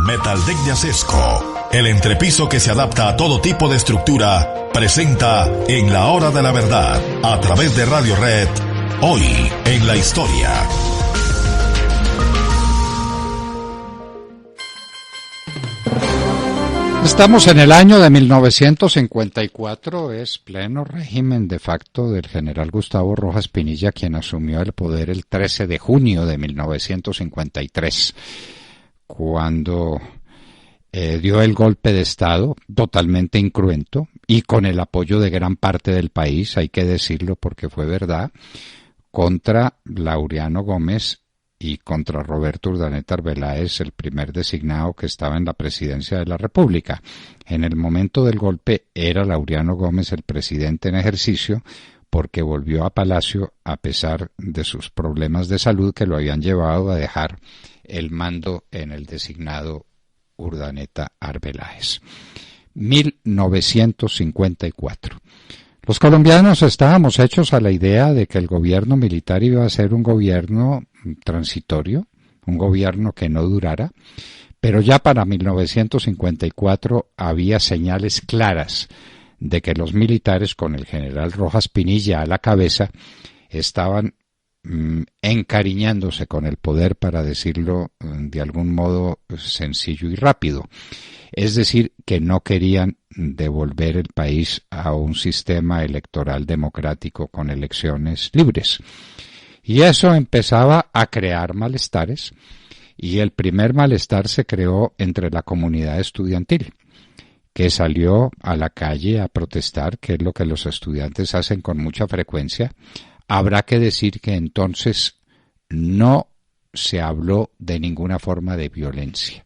Metaldeck de Acesco, el entrepiso que se adapta a todo tipo de estructura, presenta En la Hora de la Verdad, a través de Radio Red, hoy en la historia. Estamos en el año de 1954, es pleno régimen de facto del general Gustavo Rojas Pinilla, quien asumió el poder el 13 de junio de 1953, cuando dio el golpe de Estado totalmente incruento y con el apoyo de gran parte del país, hay que decirlo porque fue verdad, contra Laureano Gómez y contra Roberto Urdaneta Arbeláez, el primer designado que estaba en la presidencia de la República. En el momento del golpe era Laureano Gómez el presidente en ejercicio, porque volvió a Palacio a pesar de sus problemas de salud que lo habían llevado a dejar el mando en el designado Urdaneta Arbeláez. 1954. Los colombianos estábamos hechos a la idea de que el gobierno militar iba a ser un gobierno transitorio, un gobierno que no durara, pero ya para 1954 había señales claras de que los militares, con el general Rojas Pinilla a la cabeza, estaban encariñándose con el poder, para decirlo de algún modo sencillo y rápido. Es decir, que no querían devolver el país a un sistema electoral democrático con elecciones libres. Y eso empezaba a crear malestares, y el primer malestar se creó entre la comunidad estudiantil, que salió a la calle a protestar, que es lo que los estudiantes hacen con mucha frecuencia. Habrá que decir que entonces no se habló de ninguna forma de violencia.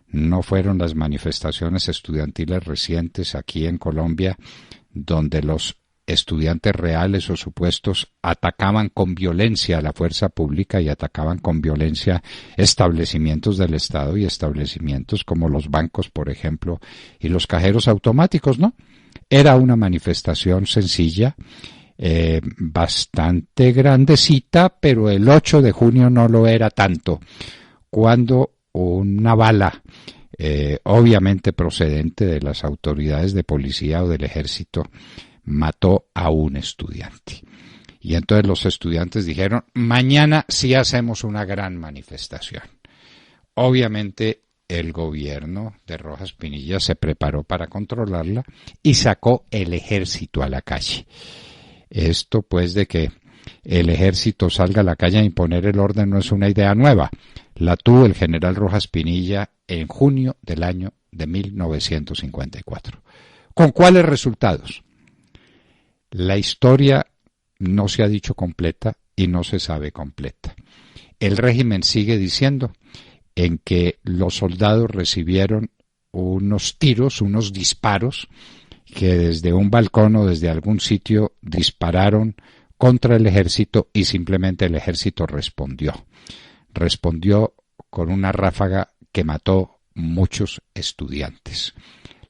No fueron las manifestaciones estudiantiles recientes aquí en Colombia, donde los estudiantes reales o supuestos atacaban con violencia a la fuerza pública y atacaban con violencia establecimientos del Estado y establecimientos como los bancos, por ejemplo, y los cajeros automáticos, ¿no? Era una manifestación sencilla, bastante grandecita, pero el 8 de junio no lo era tanto, cuando una bala, obviamente procedente de las autoridades de policía o del ejército, mató a un estudiante. Y entonces los estudiantes dijeron: mañana sí hacemos una gran manifestación. Obviamente el gobierno de Rojas Pinilla se preparó para controlarla y sacó el ejército a la calle. Esto pues de que el ejército salga a la calle a imponer el orden no es una idea nueva. La tuvo el general Rojas Pinilla en junio del año de 1954. ¿Con cuáles resultados? La historia no se ha dicho completa y no se sabe completa. El régimen sigue diciendo en que los soldados recibieron unos tiros, unos disparos, que desde un balcón o desde algún sitio dispararon contra el ejército y simplemente el ejército respondió. Respondió con una ráfaga que mató muchos estudiantes.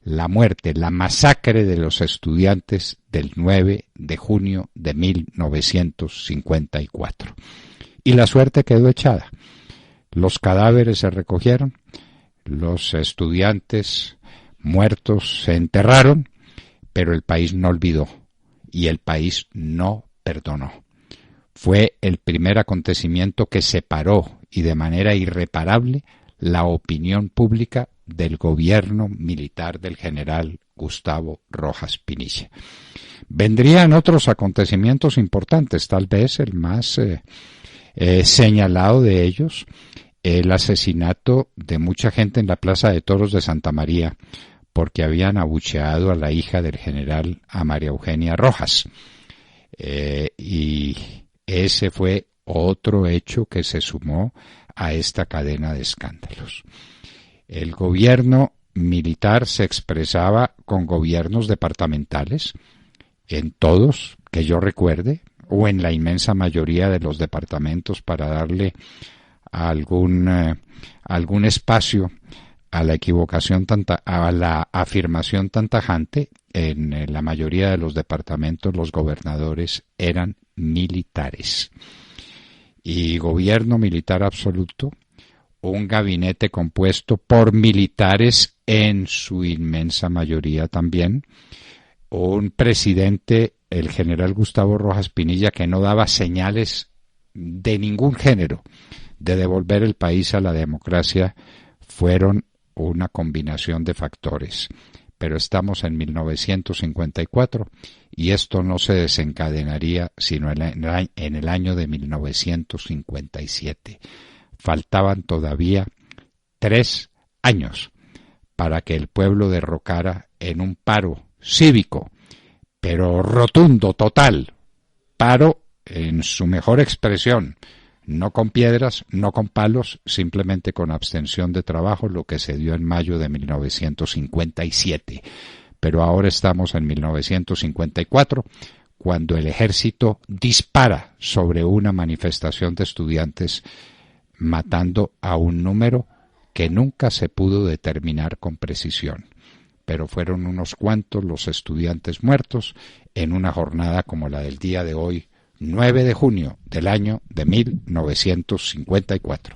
La muerte, la masacre de los estudiantes del 9 de junio de 1954. Y la suerte quedó echada. Los cadáveres se recogieron, los estudiantes muertos se enterraron, pero el país no olvidó y el país no perdonó. Fue el primer acontecimiento que separó y de manera irreparable la opinión pública del gobierno militar del general Gustavo Rojas Pinilla. Vendrían otros acontecimientos importantes, tal vez el más señalado de ellos, el asesinato de mucha gente en la Plaza de Toros de Santa María, porque habían abucheado a la hija del general, a María Eugenia Rojas. Y ese fue otro hecho que se sumó a esta cadena de escándalos. El gobierno militar se expresaba con gobiernos departamentales, en todos, que yo recuerde, o en la inmensa mayoría de los departamentos, para darle algún espacio a la equivocación, a la afirmación tan tajante. En la mayoría de los departamentos los gobernadores eran militares. Y gobierno militar absoluto, un gabinete compuesto por militares, en su inmensa mayoría también, un presidente, el general Gustavo Rojas Pinilla, que no daba señales de ningún género de devolver el país a la democracia. Fueron una combinación de factores. Pero estamos en 1954 y esto no se desencadenaría sino en el año de 1957. Faltaban todavía 3 años para que el pueblo derrocara en un paro cívico, pero rotundo, total, paro en su mejor expresión, no con piedras, no con palos, simplemente con abstención de trabajo, lo que se dio en mayo de 1957. Pero ahora estamos en 1954, cuando el ejército dispara sobre una manifestación de estudiantes, matando a un número que nunca se pudo determinar con precisión. Pero fueron unos cuantos los estudiantes muertos en una jornada como la del día de hoy, 9 de junio del año de 1954.